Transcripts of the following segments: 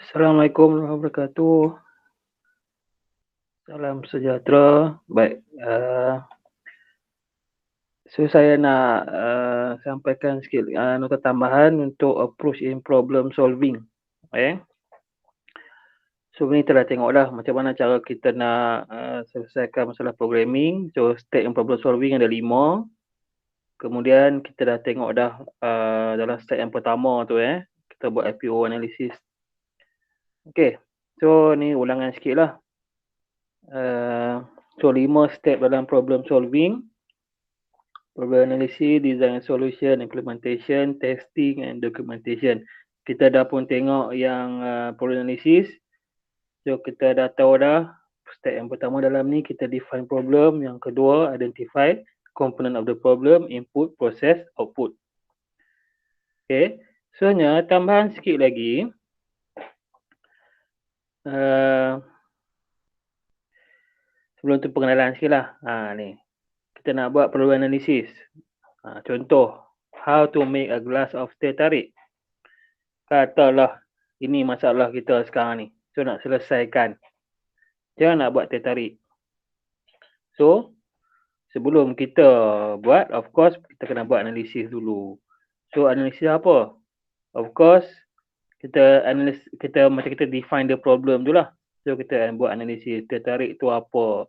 Assalamualaikum warahmatullahi wabarakatuh. Salam sejahtera. Baik, so saya nak sampaikan sikit nota tambahan untuk approach in problem solving. So ni kita dah tengok dah macam mana cara kita nak selesaikan masalah programming. So step in problem solving ada 5. Kemudian kita dah tengok dah dalam step yang pertama tu kita buat IPO analysis. Okey. So ni ulangan sikit lah. So 5 step dalam problem solving. Problem analysis, design solution, implementation, testing and documentation. Kita dah pun tengok yang problem analysis. So kita dah tahu dah step yang pertama dalam ni kita define problem, yang kedua identify component of the problem, input, process, output. Okay. Soalnya tambahan sikit lagi. Sebelum tu pengenalan sikit lah. Ni. Kita nak buat problem analysis. Contoh, how to make a glass of teh tarik. Katalah ini masalah kita sekarang ni. So nak selesaikan. Macam nak buat teh tarik. So sebelum kita buat, of course kita kena buat analisis dulu. So analisis apa? Of course kita macam kita define the problem tu lah. So kita buat analisis teh tarik tu apa.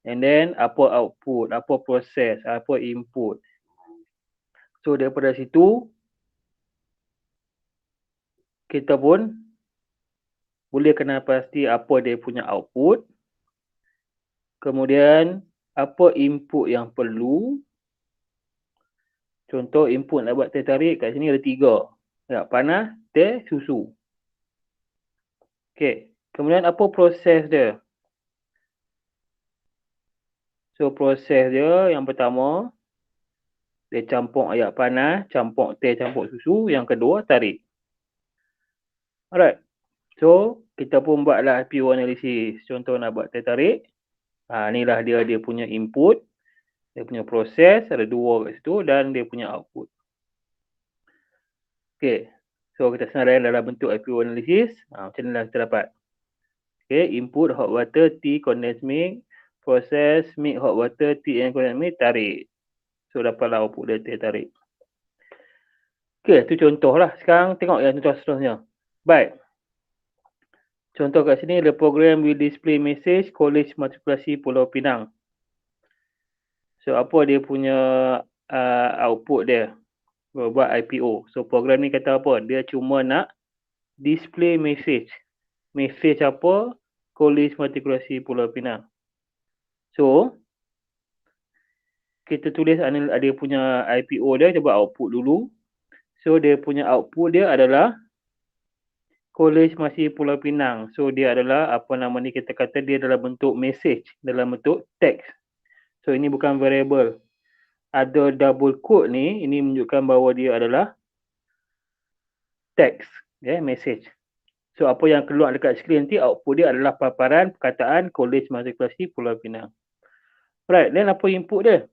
And then apa output, apa proses, apa input. So daripada situ kita pun boleh kenal pasti apa dia punya output. Kemudian apa input yang perlu. Contoh input nak buat teh tarik kat sini ada 3. Ya, panas, teh, susu. Okey. Kemudian apa proses dia? So proses dia yang pertama dia campur air panas, campur teh, campur susu. Yang kedua tarik. Alright. So kita pun buatlah IPO analysis. Contoh nak buat teh tarik. Inilah dia punya input. Dia punya proses, ada 2 kat situ dan dia punya output. Okey. So kita senaraikan dalam bentuk IPO analysis. Macam inilah kita dapat. Okey, input hot water, tea, condensed milk, proses milk hot water, tea and condensed milk, tarik. So dapatlah output dia teh tarik. Okey, itu contoh lah. Sekarang tengok yang contoh seterusnya. Baik. Contoh kat sini, the program will display message College Matrikulasi Pulau Pinang. So apa dia punya output dia? Buat IPO. So program ni kata apa? Dia cuma nak display message. Message apa? College Matrikulasi Pulau Pinang. So kita tulis dia punya IPO dia, kita buat output dulu. So dia punya output dia adalah College masih Pulau Pinang. So dia adalah apa nama ni, kita kata dia dalam bentuk message, dalam bentuk text. So ini bukan variable. Ada double quote ni, ini menunjukkan bahawa dia adalah text, message. So apa yang keluar dekat skrin nanti, output dia adalah paparan perkataan College Matrikulasi Pulau Pinang. Right, then apa input dia?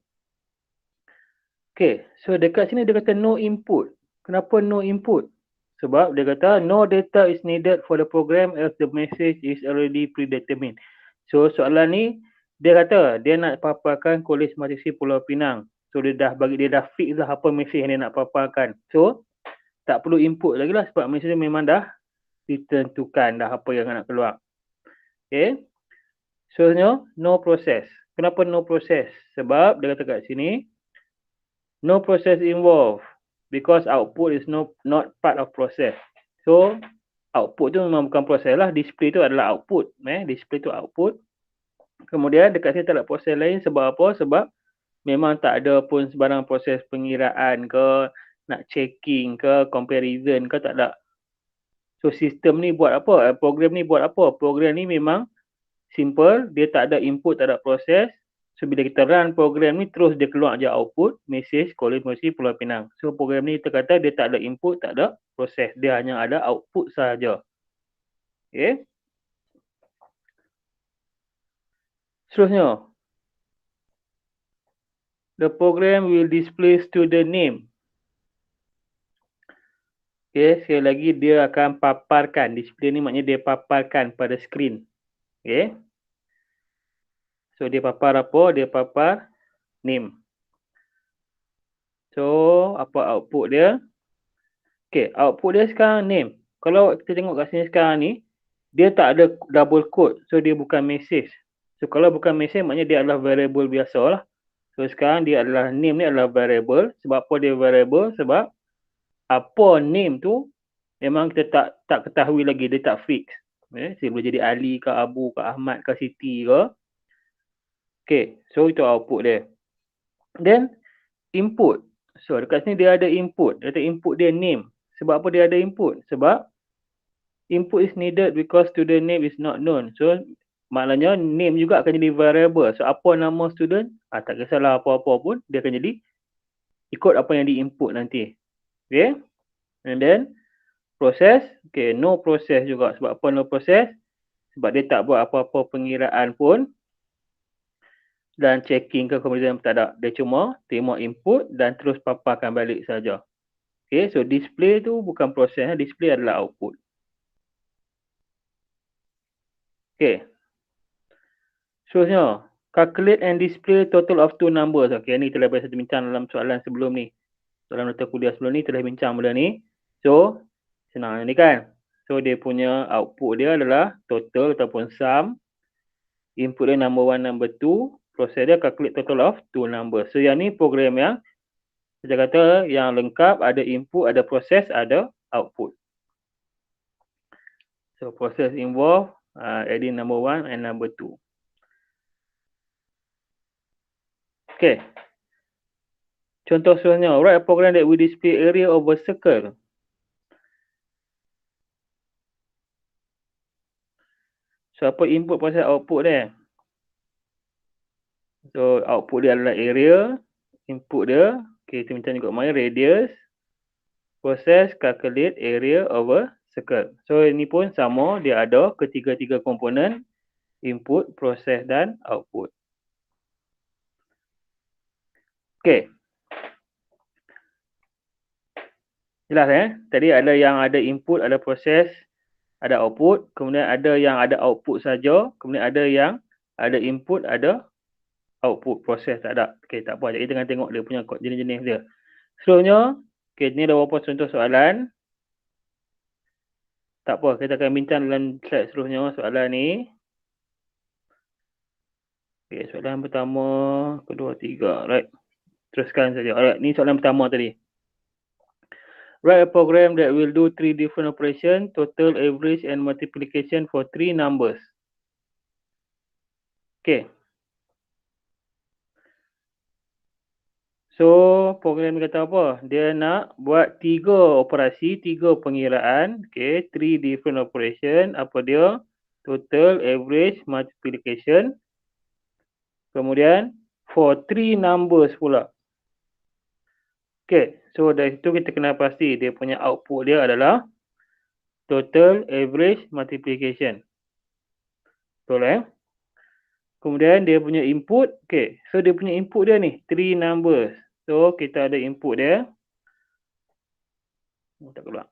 Okay, so dekat sini dia kata no input. Kenapa no input? Sebab dia kata no data is needed for the program as the message is already predetermined. So soalan ni dia kata dia nak paparkan College Matrikulasi Pulau Pinang. So dia dah fix lah apa message yang dia nak paparkan. So tak perlu input lagi lah sebab message memang dah ditentukan dah apa yang nak keluar. Okay. So no process. Kenapa no process? Sebab dia kata kat sini no process involved because output is not part of process. So output tu memang bukan proses lah. Display tu adalah output. Display tu output. Kemudian dekat sini tak ada proses lain. Sebab apa? Sebab memang tak ada pun sebarang proses pengiraan ke, nak checking ke, comparison ke, tak ada. So sistem ni buat apa? Program ni buat apa? Program ni memang simple. Dia tak ada input, tak ada proses. So bila kita run program ni, terus dia keluar je output, message, College Matrikulasi Pulau Pinang. So program ni kita kata dia tak ada input, tak ada proses. Dia hanya ada output sahaja. Okay. Seterusnya. The program will display student name. Okey, sekali lagi dia akan paparkan. Display ni maknanya dia paparkan pada skrin. Okey. So dia papar apa? Dia papar name. So apa output dia? Okey, output dia sekarang name. Kalau kita tengok kat sini sekarang ni, dia tak ada double quote. So dia bukan message. So kalau bukan message maknanya dia adalah variable biasa lah. So sekarang dia adalah name ni adalah variable. Sebab apa dia variable? Sebab apa name tu memang kita tak ketahui lagi, dia tak fix. Dia boleh jadi Ali ke Abu ke Ahmad ke Siti ke. Okay, so itu output dia. Then input. So dekat sini dia ada input. Dia ada input dia name. Sebab apa dia ada input? Sebab input is needed because student name is not known. So maknanya name juga akan jadi variable. So apa nama student? Tak kisahlah apa-apa pun, dia akan jadi ikut apa yang di input nanti. Okay. And then proses. Okay, no proses juga. Sebab apa no proses? Sebab dia tak buat apa-apa pengiraan pun dan checking ke kemudian tak ada. Dia cuma terima input dan terus paparkan balik saja. Okay, so display tu bukan proses. Display adalah output. Okay. Seterusnya, calculate and display total of two numbers. Okay, ni telah biasa bincang dalam soalan sebelum ni. Dalam nota kuliah sebelum ni telah bincang benda ni. So, senang ni kan. So, dia punya output dia adalah total ataupun sum. Input dia number 1, number 2. Proses dia calculate total of two numbers. So, yang ni program yang kita kata yang lengkap, ada input, ada proses, ada output. So, proses involve adding number 1 and number 2. Okay. Contoh seterusnya, write a program that will display area of a circle. So, apa input proses output dia? So, output dia adalah area. Input dia, okay, kita minta juga main radius. Proses calculate area of a circle. So, ini pun sama, dia ada ketiga-tiga komponen. Input, proses dan output. Okay. Jelas Tadi ada yang ada input, ada proses, ada output. Kemudian ada yang ada output saja. Kemudian ada yang ada input, ada output, proses tak ada. Okay, tak apa. Jadi tengah tengok dia punya jenis-jenis dia. Seterusnya, okay, ni ada beberapa contoh soalan. Tak apa, kita akan bincang dalam slide seterusnya soalan ni. Okay, soalan pertama, kedua, tiga. Right. Teruskan saja. Alright, ni soalan pertama tadi. Write a program that will do 3 different operations, total, average and multiplication for 3 numbers. Okay. So, program ni kata apa? Dia nak buat 3 operasi, 3 pengiraan. Okay, 3 different operation. Apa dia? Total, average, multiplication. Kemudian, for 3 numbers pula. Okay, so dari situ kita kena pasti dia punya output dia adalah total, average, multiplication. Betul Kemudian dia punya input, okay. So dia punya input dia ni, 3 numbers. So kita ada input dia. Tak keluar.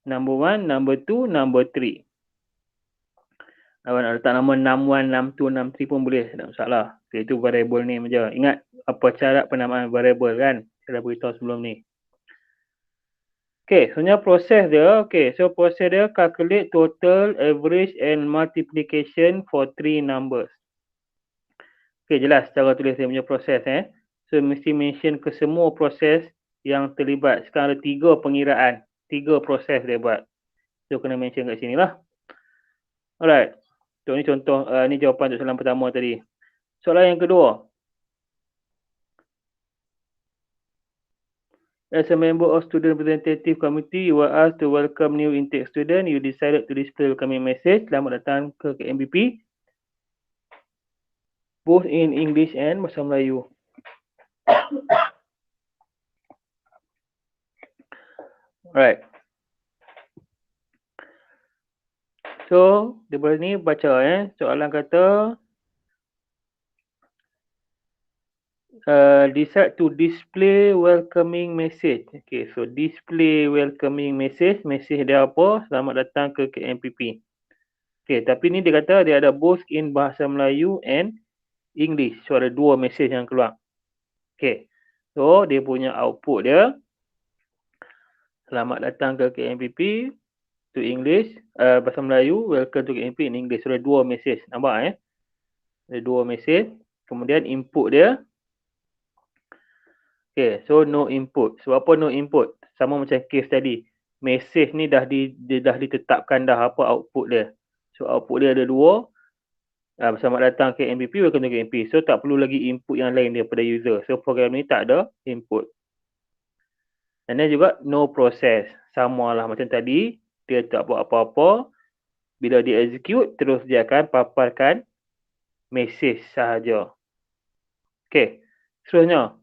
Number 1, number 2, number 3. Awak nak letak nama 61, 62, 63 pun boleh, tak masalah. Okay, itu variable name je. Ingat apa cara penamaan variable kan? Saya dah beritahu sebelum ni. Okay, sebenarnya proses dia, okay, so proses dia calculate total, average and multiplication for 3 numbers. Okay, jelas cara tulis dia punya proses So, mesti mention ke semua proses yang terlibat. Sekarang ada 3 pengiraan, 3 proses dia buat. So, kena mention kat sini lah. Alright. So, ni contoh, ni jawapan untuk soalan pertama tadi. Soalan yang kedua. As a member of student representative committee, you were asked to welcome new intake student. You decided to display welcoming message. Selamat datang ke KMBP. Both in English and Bahasa Melayu. Alright. So, daripada ni baca soalan kata decide to display welcoming message. Okay, so display welcoming message. Message dia apa? Selamat datang ke KMPP. Okay, tapi ni dia kata dia ada both in bahasa Melayu and English. So ada dua message yang keluar. Okay, so dia punya output dia. Selamat datang ke KMPP. To English, bahasa Melayu, welcome to KMPP in English. So ada dua message. Nampak Ada dua message. Kemudian input dia. Okay, so no input. Sebab apa no input? Sama macam case tadi. Message ni dah ditetapkan dah apa output dia. So output dia ada dua. Selamat datang ke KMPP, welcome to KMPP. So tak perlu lagi input yang lain daripada user. So program ni tak ada input. And then juga no process. Sama lah macam tadi. Dia tak buat apa-apa. Bila dia execute, terus dia akan paparkan message sahaja. Okay. Seterusnya.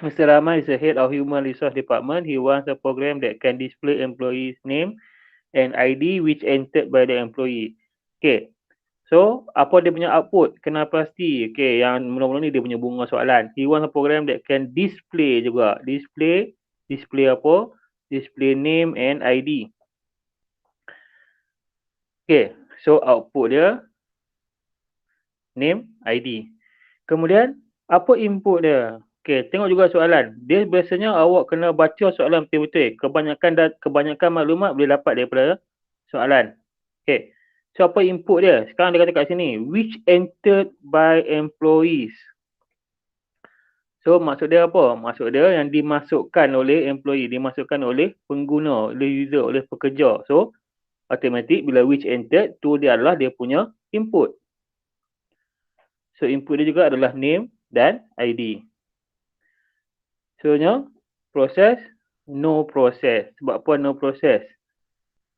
Mr. Rahman is the head of Human Resource Department. He wants a program that can display employee's name and ID which entered by the employee. Okay. So, apa dia punya output? Kena pasti. Okay, yang mula-mula ni dia punya bunga soalan. He wants a program that can display juga. Display apa? Display name and ID. Okay, so output dia name, ID. Kemudian, apa input dia? Okay, tengok juga soalan. Dia biasanya awak kena baca soalan betul-betul. Kebanyakan maklumat boleh dapat daripada soalan. Okay, so apa input dia? Sekarang dia kata kat sini, which entered by employees. So maksud dia apa? Maksud dia yang dimasukkan oleh employee, dimasukkan oleh pengguna, oleh user, oleh pekerja. So automatic bila which entered, tu dia adalah dia punya input. So input dia juga adalah name dan ID. So proses, no process. Sebab apa no process?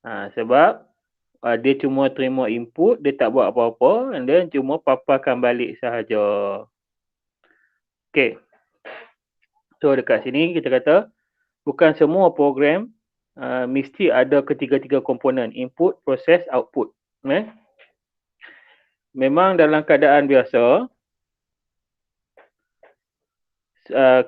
Sebab dia cuma terima input, dia tak buat apa-apa, and then cuma paparkan balik sahaja. Okay. So dekat sini kita kata bukan semua program mesti ada ketiga-tiga komponen, input, proses, output. Memang dalam keadaan biasa,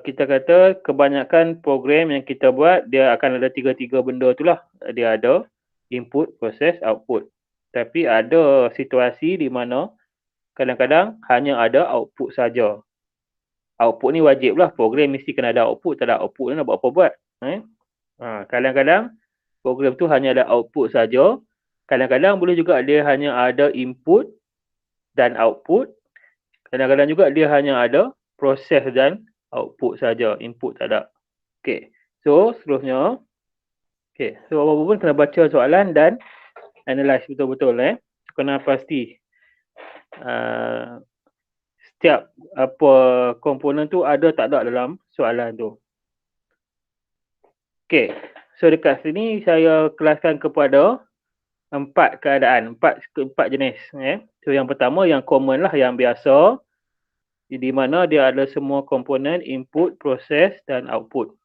kita kata kebanyakan program yang kita buat, dia akan ada tiga-tiga benda tu lah. Dia ada input, proses, output. Tapi ada situasi di mana kadang-kadang hanya ada output saja. Output ni wajib lah. Program mesti kena ada output. Tak ada output ni nak buat apa buat. Kadang-kadang program tu hanya ada output saja. Kadang-kadang boleh juga dia hanya ada input dan output. Kadang-kadang juga dia hanya ada proses dan output saja. Input tak ada. Okay. So seterusnya. Okay. So apa-apa pun kena baca soalan dan analyze betul-betul. Kena pasti. Setiap apa komponen tu ada tak ada dalam soalan tu. Okay. So dekat sini saya kelaskan kepada 4 keadaan, 4 jenis. So yang pertama yang common lah, yang biasa. Di mana dia ada semua komponen input, proses dan output.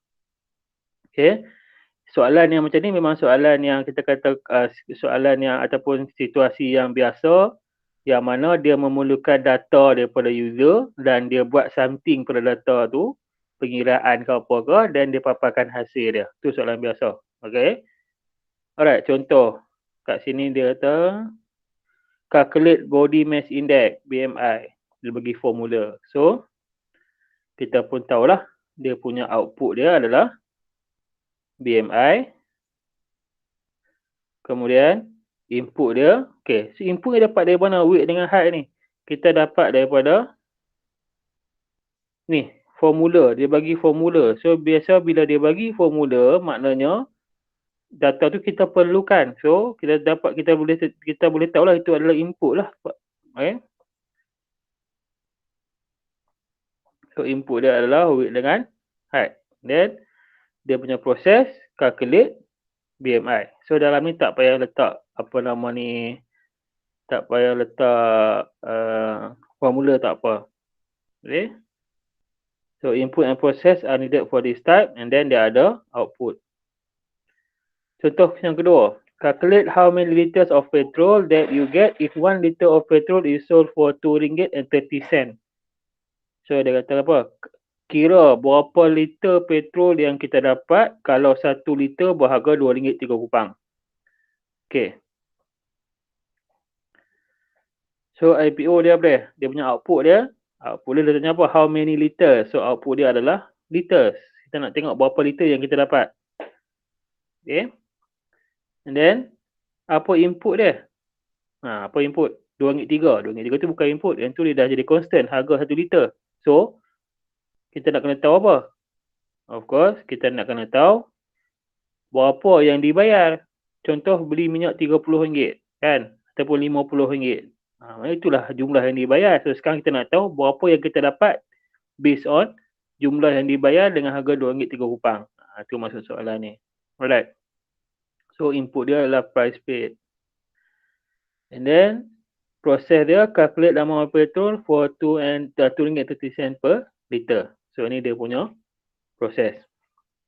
Okay. Soalan yang macam ni memang soalan yang kita kata soalan yang ataupun situasi yang biasa, yang mana dia memerlukan data daripada user dan dia buat something pada data tu, pengiraan ke apa ke, dan dia paparkan hasil dia. Tu soalan biasa. Okay. Alright, contoh. Kat sini dia kata calculate body mass index, BMI. Dia bagi formula. So, kita pun tahulah dia punya output dia adalah BMI. Kemudian input dia, okay, so input dia dapat dari mana weight dengan height ni? Kita dapat daripada ni, formula. Dia bagi formula. So biasa bila dia bagi formula, maknanya data tu kita perlukan. So kita boleh tahulah itu adalah input lah. Okay. So input dia adalah weight dengan height. Then dia punya proses calculate BMI. So dalam ni tak payah letak apa nama ni, tak payah letak formula, tak apa. Okay. So input and process are needed for this type, and then dia ada output. Contoh yang kedua, calculate how many liters of petrol that you get if 1 liter of petrol is sold for RM2.30. So dia kata apa? Kira berapa liter petrol yang kita dapat kalau 1 liter berharga RM2.03. Okay. So IPO dia apa dia? Dia punya output dia. Output dia tanya apa? How many liters? So output dia adalah liters. Kita nak tengok berapa liter yang kita dapat. Okay. And then apa input dia? Apa input? RM2.03. RM2.03 tu bukan input. Yang tu dia dah jadi constant. Harga 1 liter. So kita nak kena tahu apa? Of course, kita nak kena tahu berapa yang dibayar. Contoh beli minyak RM30 kan? Ataupun RM50. Itulah jumlah yang dibayar. So sekarang kita nak tahu berapa yang kita dapat based on jumlah yang dibayar dengan harga RM2.03. Itu maksud soalan ni. Alright. So input dia adalah price paid. And then proses dia calculate amount of petrol for RM2.30 per liter. So ni dia punya proses.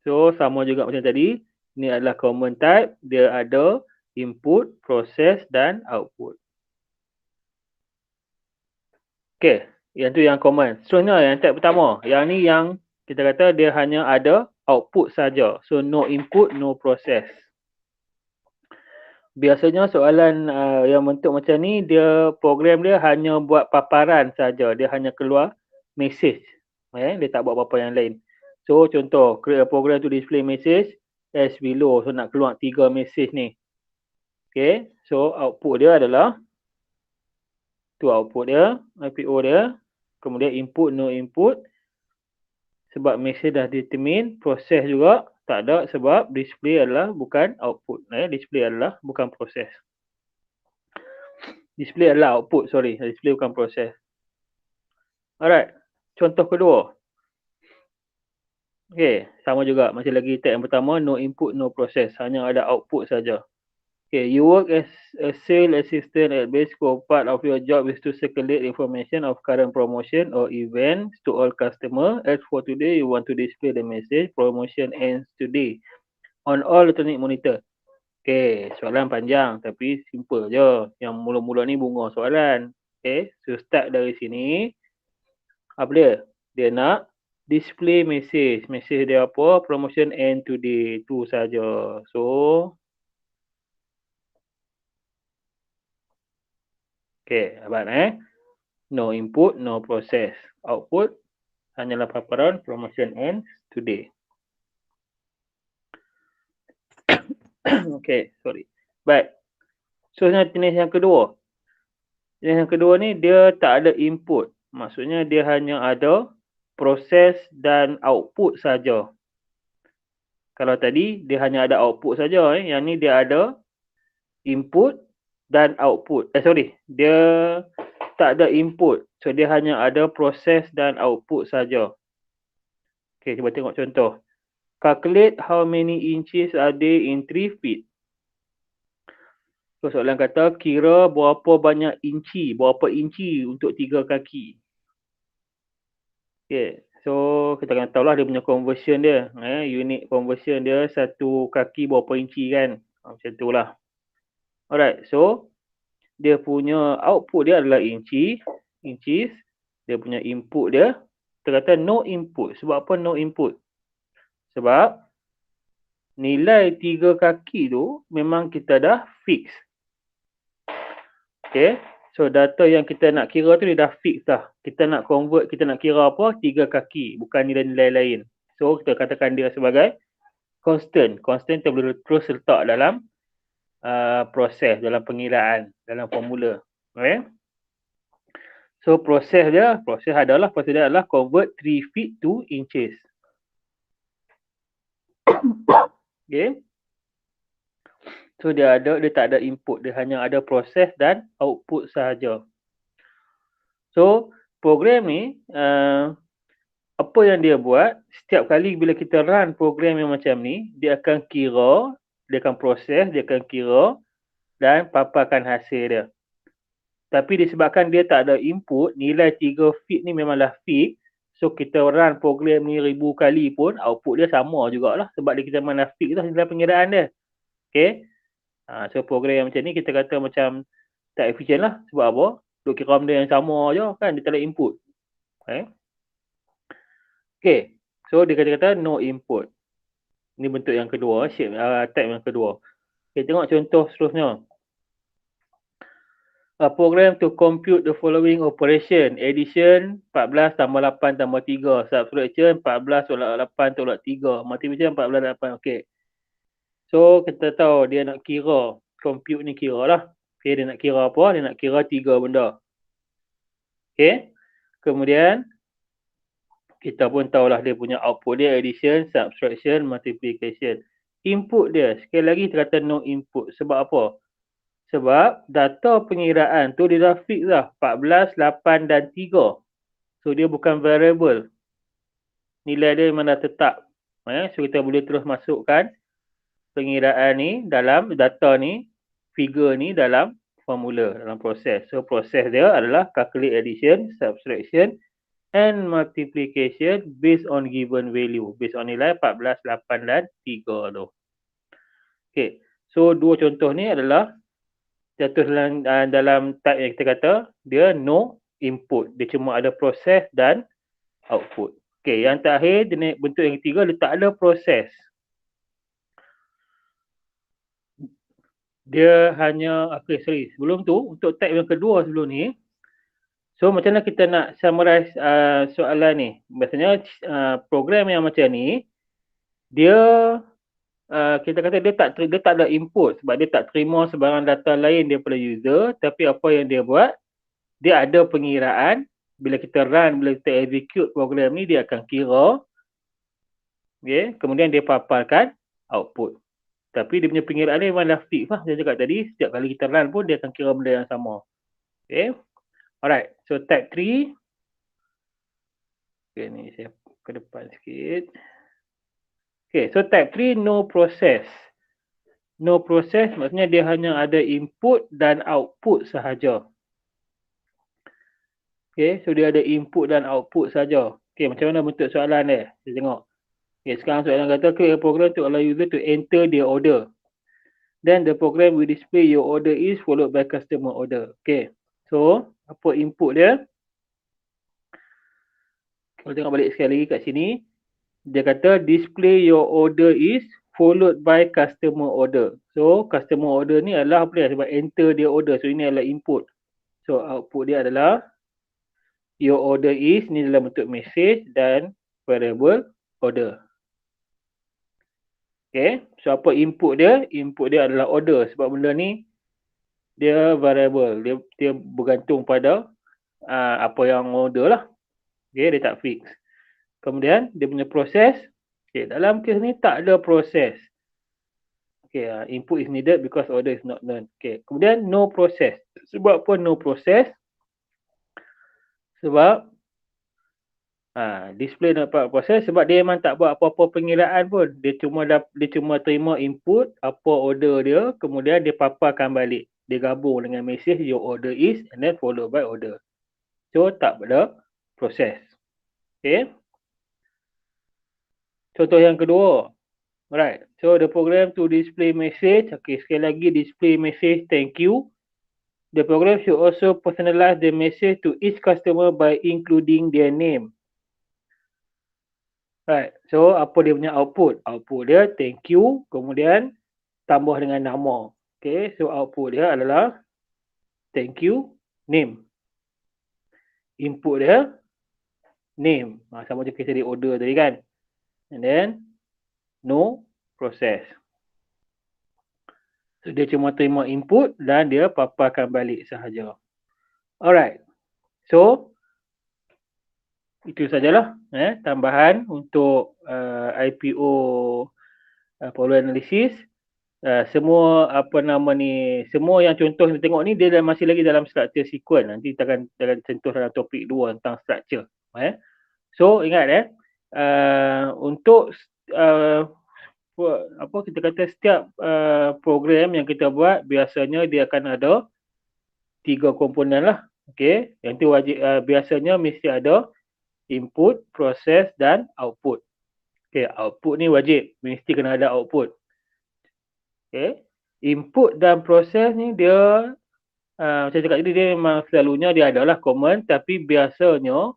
So sama juga macam tadi. Ini adalah common type. Dia ada input, proses dan output. Okay. Yang tu yang common. Seterusnya yang type pertama. Yang ni yang kita kata dia hanya ada output saja. So no input, no process. Biasanya soalan yang bentuk macam ni, dia program dia hanya buat paparan saja. Dia hanya keluar message. Dia tak buat apa-apa yang lain. So contoh, create a program to display message as below. So nak keluar 3 message ni. Okay. So output dia adalah, tu output dia, IPO dia. Kemudian input, no input. Sebab message dah determine. Proses juga tak ada sebab display adalah bukan output. Display adalah bukan proses. Display adalah output, sorry. Display bukan proses. Alright. Contoh kedua. Okay, sama juga. Masih lagi tag yang pertama, no input, no process. Hanya ada output saja. Okay, you work as a sales assistant at Basco. Part of your job is to circulate information of current promotion or events to all customers. As for today, you want to display the message, promotion ends today on all electronic monitor. Okay, soalan panjang tapi simple je. Yang mula-mula ni bunga soalan. Okay, so start dari sini. Apa dia? Dia nak display message. Message dia apa? Promotion end today. Tu saja. So, okay, abang no input, no process. Output hanyalah paparan promotion ends today. Okay, sorry. Baik. So, jenis yang kedua. Jenis yang kedua ni dia tak ada input. Maksudnya dia hanya ada proses dan output saja. Kalau tadi dia hanya ada output saja. Yang ni dia ada input dan output. Dia tak ada input. So dia hanya ada proses dan output saja. Okay, cuba tengok contoh. Calculate how many inches are there in 3 feet. So soalan kata kira berapa banyak inci, berapa inci untuk 3 kaki. Okay, so kita kena tahu lah dia punya conversion dia. Unit conversion dia 1 kaki berapa inci kan. Macam tu lah. Alright, so dia punya output dia adalah inches. Dia punya input dia, kita kata no input. Sebab apa no input? Sebab nilai 3 kaki tu memang kita dah fix. Okay, so data yang kita nak kira tu dia dah fix dah. Kita nak convert, kita nak kira apa? 3 kaki, bukan nilai-nilai lain. So kita katakan dia sebagai constant. Constant kita boleh terus letak dalam proses, dalam pengiraan, dalam formula. Okay. So proses dia adalah convert 3 feet to inches. Okay. So dia tak ada input, dia hanya ada proses dan output sahaja. So program ni apa yang dia buat, setiap kali bila kita run program yang macam ni, dia akan kira, dia akan proses, dia akan kira dan paparkan hasil dia. Tapi disebabkan dia tak ada input, nilai 3 feet ni memanglah fix. So kita run program ni 1000 kali pun output dia sama jugalah. Sebab dia kita mana fix lah nilai pengiraan dia. Okay. So program yang macam ni kita kata macam tak efisien lah. Sebab apa? Duk kira benda yang sama je kan. Dia tak ada input. Okay. Okay. So dia kata no input. Ini bentuk yang kedua, shape type yang kedua. Okay, tengok contoh seterusnya. A program to compute the following operation. Addition 14 tambah 8 tambah 3. Subtraction 14 tolak 8 tolak 3. Multiplication 14 8. Okay. So kita tahu dia nak kira. Compute ni kira lah. Okay, dia nak kira apa? Dia nak kira 3 benda. Okay. Kemudian kita pun tahulah dia punya output dia addition, subtraction, multiplication. Input dia. Sekali lagi kita kata no input. Sebab apa? Sebab data pengiraan tu dia dah fix lah. 14, 8 dan 3. So dia bukan variable. Nilai dia memang dah tetap. So kita boleh terus masukkan pengiraan ni dalam data ni, figure ni dalam formula, dalam proses. So proses dia adalah calculate addition, subtraction and multiplication based on given value. Based on nilai 14, 8 dan 3 tu. Okay. So dua contoh ni adalah jatuh dalam type yang kita kata dia no input. Dia cuma ada proses dan output. Okey, yang terakhir jenis bentuk yang ketiga dia tak ada proses. Dia hanya sebelum tu untuk type yang kedua sebelum ni. So macam mana kita nak summarize soalan ni? Biasanya program yang macam ni dia kita kata dia tak ada input sebab dia tak terima sebarang data lain daripada user, tapi apa yang dia buat, dia ada pengiraan. Bila kita run, bila kita execute program ni, dia akan kira. Okay. Kemudian dia paparkan output. Tapi dia punya pengiraan ni memang dah fix lah. Saya cakap tadi, setiap kali kita run pun dia akan kira benda yang sama. Okay. Alright, so type 3. Okay, ni saya ke depan sikit. Okay, so type 3 no process. No process maksudnya dia hanya ada input dan output sahaja. Okay, so dia ada input dan output sahaja. Okay, macam mana bentuk soalan dia? Kita tengok. Okay, sekarang soalan kata create a program to allow user to enter their order. Then the program will display your order is followed by customer order. Okay, so apa input dia? Kalau tengok balik sekali lagi kat sini. Dia kata display your order is followed by customer order. So customer order ni adalah apa dia? Sebab enter dia order. So ini adalah input. So output dia adalah your order is, ni dalam bentuk message dan variable order. Okay. So apa input dia? Input dia adalah order. Sebab benda ni dia variable. Dia bergantung pada apa yang order lah. Okay. Dia tak fix. Kemudian dia punya proses. Okay, dalam kes ni tak ada proses. Okay, input is needed because order is not known. Okay, kemudian no process. Sebab apa no process? Sebab display dapat proses sebab dia memang tak buat apa-apa pengiraan pun. Dia cuma terima input apa order dia, kemudian dia paparkan balik. Dia gabung dengan message your order is and then followed by order. So tak ada proses. Okay. Contoh yang kedua. Alright. So the program to display message. Okay, sekali lagi display message thank you. The program should also personalize the message to each customer by including their name. Right. So apa dia punya output? Output dia thank you. Kemudian tambah dengan nama. Okay. So output dia adalah thank you name. Input dia name. Sama macam kes tadi order tadi kan. And then no process. So dia cuma terima input dan dia paparkan balik sahaja. Alright. So itu sajalah tambahan untuk IPO problem analysis. Semua semua yang contoh kita tengok ni dia masih lagi dalam structure sequence. Nanti kita akan sentuh dalam topik 2 tentang structure. So ingat untuk kita kata setiap program yang kita buat biasanya dia akan ada 3 komponen lah. Okey, yang tu wajib biasanya mesti ada input, proses dan output. Okey, output ni wajib mesti kena ada output. Okey, input dan proses ni dia macam cakap tadi dia memang selalunya dia adalah common tapi biasanya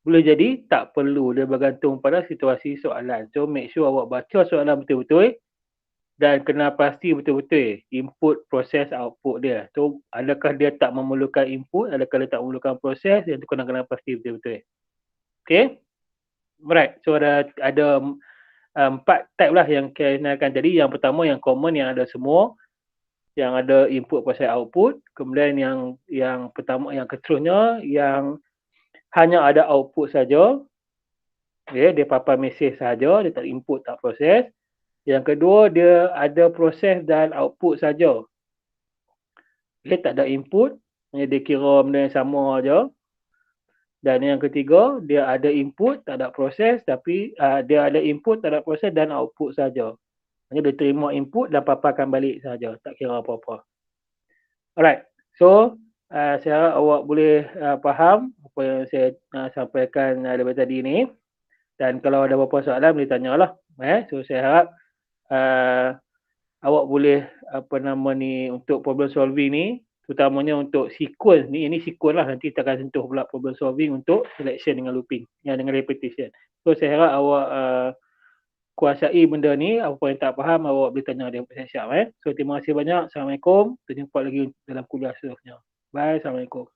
Boleh jadi tak perlu, dia bergantung pada situasi soalan. So make sure awak baca soalan betul-betul dan kena pasti betul-betul input, proses, output dia. So adakah dia tak memerlukan input, adakah dia tak memerlukan proses, yang tu kena pasti betul-betul. Okay? Right. So ada 4 type lah yang kenalkan tadi. Yang pertama yang common yang ada semua, yang ada input, proses, output. Kemudian yang pertama, yang keterusnya yang hanya ada output saja. Okay, dia papan mesej saja, dia tak input, tak proses. Yang kedua, dia ada proses dan output saja. Okay, tak ada input, hanya dia kira benda yang sama aja. Dan yang ketiga, dia ada input, tak ada proses, tapi dia ada input, tak ada proses dan output saja. Hanya dia terima input dan paparkan balik saja, tak kira apa-apa. Alright, so saya harap awak boleh faham apa yang saya sampaikan daripada tadi ni. Dan kalau ada apa-apa soalan boleh tanyalah. So saya harap awak boleh untuk problem solving ni, terutamanya untuk sequence ni, ini sequence lah, nanti kita akan sentuh pula problem solving untuk selection dengan looping, dengan repetition. So saya harap awak kuasai benda ni, apa yang tak faham awak boleh tanya dia siap-siap. So terima kasih banyak. Assalamualaikum. Kita jumpa lagi dalam kuliah seterusnya. Bye. Assalamualaikum.